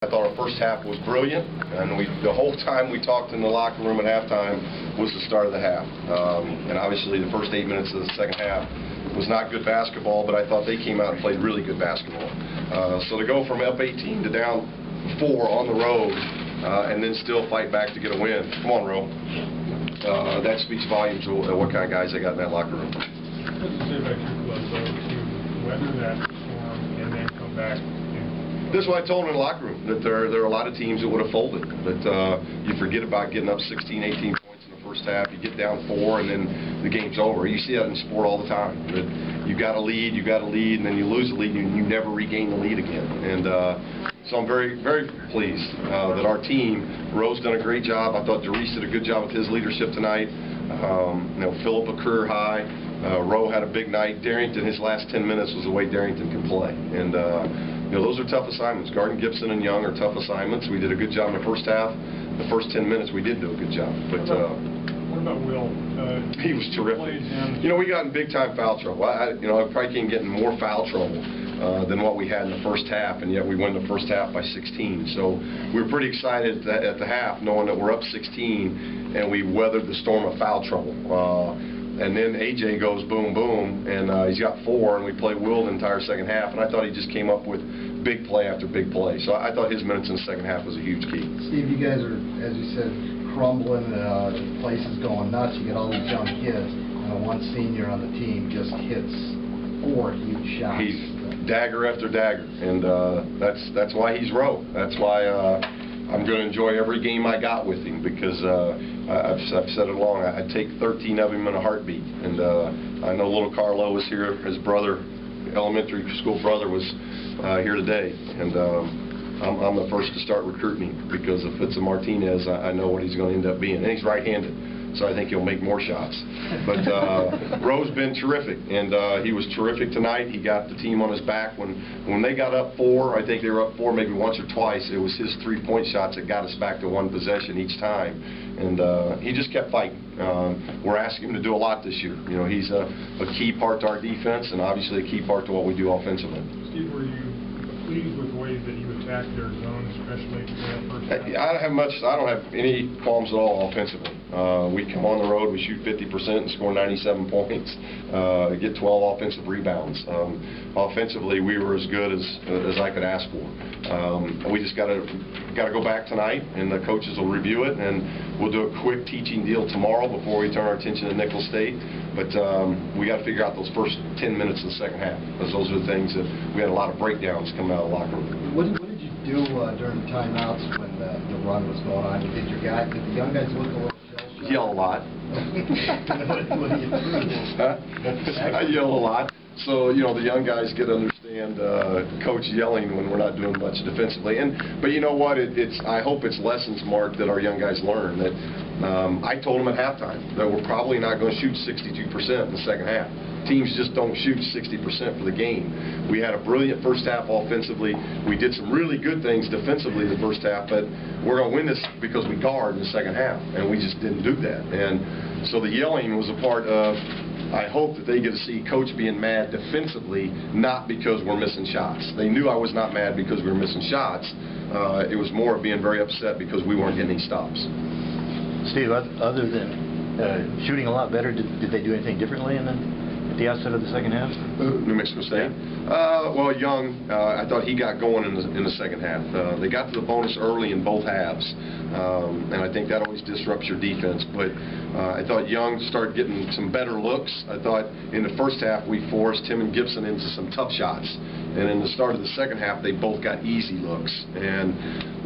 I thought our first half was brilliant, and the whole time we talked in the locker room at halftime was the start of the half. And obviously the first 8 minutes of the second half was not good basketball, but I thought they came out and played really good basketball. So to go from up 18 to down 4 on the road, and then still fight back to get a win. Come on, Ro. That speaks volumes of what kind of guys they got in that locker room. What does it say about your club, though, to weather that storm and then come back? This is what I told them in the locker room, that there are a lot of teams that would have folded, that you forget about getting up 16, 18 points in the first half, you get down 4, and then the game's over. You see that in sport all the time, that you got to lead, and then you lose the lead, and you never regain the lead again. And so I'm very, very pleased that our team, Ro's done a great job. I thought Darius did a good job with his leadership tonight. Phillip a career high. Ro had a big night. Darrington, his last 10 minutes was the way Darrington can play. And those are tough assignments. Garden, Gibson, and Young are tough assignments. We did a good job in the first half. The first 10 minutes we did do a good job. But what about Will? He was terrific. We got in big-time foul trouble. I probably can't get in more foul trouble than what we had in the first half, and yet we won the first half by 16. So we were pretty excited at the half, knowing that we're up 16, and we weathered the storm of foul trouble. And then AJ goes boom, boom, and he's got 4, and we played Will the entire second half, and I thought he just came up with big play after big play. So I thought his minutes in the second half was a huge key. Steve, you guys are, as you said, crumbling, the place is going nuts. You get all these young kids, and one senior on the team just hits 4 huge shots. He's dagger after dagger, and that's why he's Ro. That's why I'm going to enjoy every game I got with him, because I've said it long. I'd take 13 of him in a heartbeat. And I know little Carlo was here. His brother, elementary school brother, was here today. And I'm the first to start recruiting him, because if it's a Martinez, I know what he's going to end up being. And he's right-handed, so I think he'll make more shots. But Ro's been terrific, and he was terrific tonight. He got the team on his back. When they got up 4, I think they were up 4 maybe once or twice. It was his 3-point shots that got us back to 1 possession each time. And he just kept fighting. We're asking him to do a lot this year. He's a key part to our defense, and obviously a key part to what we do offensively. Steve, were you pleased with the way that you attacked their zone, especially in that first half? I don't have any qualms at all offensively. We come on the road, we shoot 50% and score 97 points, get 12 offensive rebounds. Offensively, we were as good as I could ask for. We just got to go back tonight, and the coaches will review it, and we'll do a quick teaching deal tomorrow before we turn our attention to Nicholls State. But we got to figure out those first 10 minutes of the second half, because those are the things that we had a lot of breakdowns coming out of the locker room. What did you do during the timeouts when the run was going on? Did the young guys look a little shell-shocked? Yell a lot. I yell a lot. So, the young guys get to understand coach yelling when we're not doing much defensively. But you know what? I hope it's lessons, Mark, that our young guys learn. That I told them at halftime that we're probably not going to shoot 62% in the second half. Teams just don't shoot 60% for the game. We had a brilliant first half offensively. We did some really good things defensively the first half, but we're going to win this because we guard in the second half, and we just didn't do that. And so the yelling was a part of, I hope that they get to see Coach being mad defensively, not because we're missing shots. They knew I was not mad because we were missing shots. It was more of being very upset because we weren't getting any stops. Steve, other than shooting a lot better, did they do anything differently at the outset of the second half? New Mexico State? Well, Young, I thought he got going in the second half. They got to the bonus early in both halves, and I think that always disrupts your defense. But I thought Young started getting some better looks. I thought in the first half we forced him and Gibson into some tough shots. And in the start of the second half, they both got easy looks. And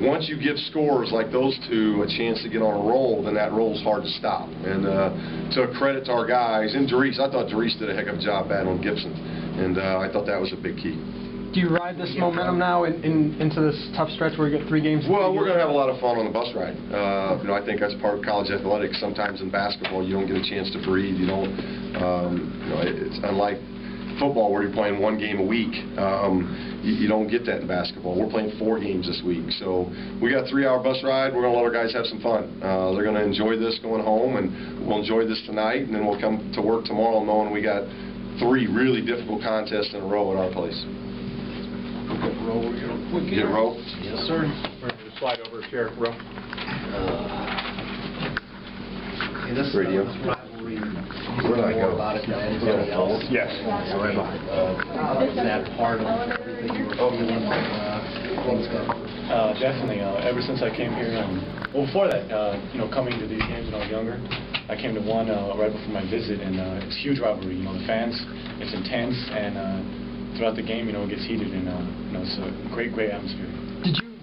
once you give scorers like those two a chance to get on a roll, then that roll's hard to stop. And to a credit to our guys, and Darius, I thought Darius did a heck of a job battling Gibson. And I thought that was a big key. Do you ride this momentum now into this tough stretch where you get 3 games? Well, we're going to have a lot of fun on the bus ride. I think that's part of college athletics. Sometimes in basketball, you don't get a chance to breathe. You don't. It's unlike football where you're playing 1 game a week. You don't get that in basketball. We're playing 4 games this week. So we got a 3-hour bus ride. We're going to let our guys have some fun. They're going to enjoy this going home, and we'll enjoy this tonight, and then we'll come to work tomorrow knowing we got 3 really difficult contests in a row at our place. Get rope? Yes, sir. Slide over a chair, Ro. This Radio. rivalry, you Where'd I know more go? about it than anybody else. Yes. Is that part of everything you were feeling when things got... Definitely. Ever since I came here, well, before that, coming to these games when I was younger, I came to one right before my visit, and it's a huge rivalry. The fans, it's intense, and throughout the game, it gets heated, and it's a great atmosphere.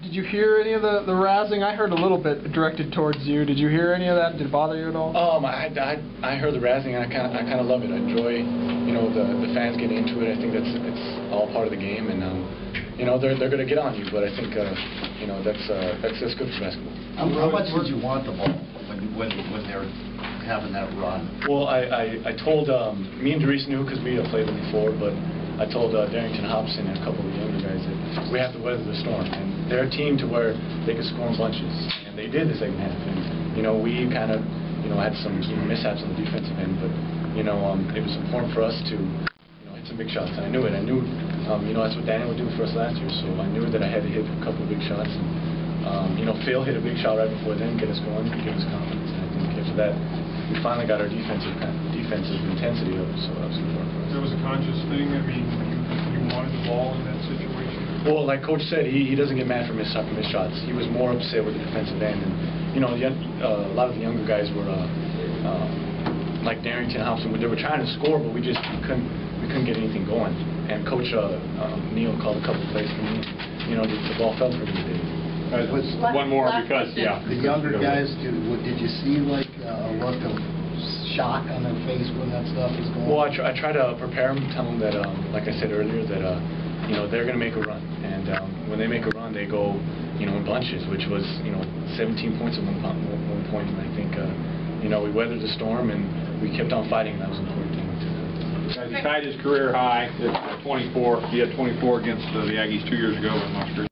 Did you hear any of the razzing? I heard a little bit directed towards you. Did you hear any of that? Did it bother you at all? I heard the razzing, and I kind of love it. I enjoy, the fans getting into it. I think it's all part of the game, and they're going to get on you, but I think that's good for basketball. How much did you want the ball when they're having that run? Well, I told me and Doris knew because we had played them before, but I told Darrington Hobson and a couple of the younger guys that we have to weather the storm, and they're a team to where they could score in bunches, and they did the second half. And we kind of had some mishaps on the defensive end, but it was important for us to hit some big shots, and I knew it. I knew that's what Daniel would do for us last year, so I knew that I had to hit a couple of big shots. And Phil hit a big shot right before then, get us going, give us confidence, and I think after that we finally got our defensive intensity up, so that was important for us. That was a conscious thing? I mean, you wanted the ball in that situation? Well, like Coach said, he doesn't get mad for missed shots. He was more upset with the defensive end, and a lot of the younger guys were like Darrington, Hobson. They were trying to score, but we couldn't get anything going. And Coach Neal called a couple plays for me. The ball fell for me. One more because, yeah. The younger guys, did you see like a look of shock on their face when that stuff was going on? Well, I try to prepare them, tell them that, like I said earlier, that they're going to make a run, and when they make a run, they go, in bunches, which was 17 points at one point, and I think we weathered the storm and we kept on fighting. That was an important thing. He tied his career high at 24. He had 24 against the Aggies 2 years ago in Las Cruces.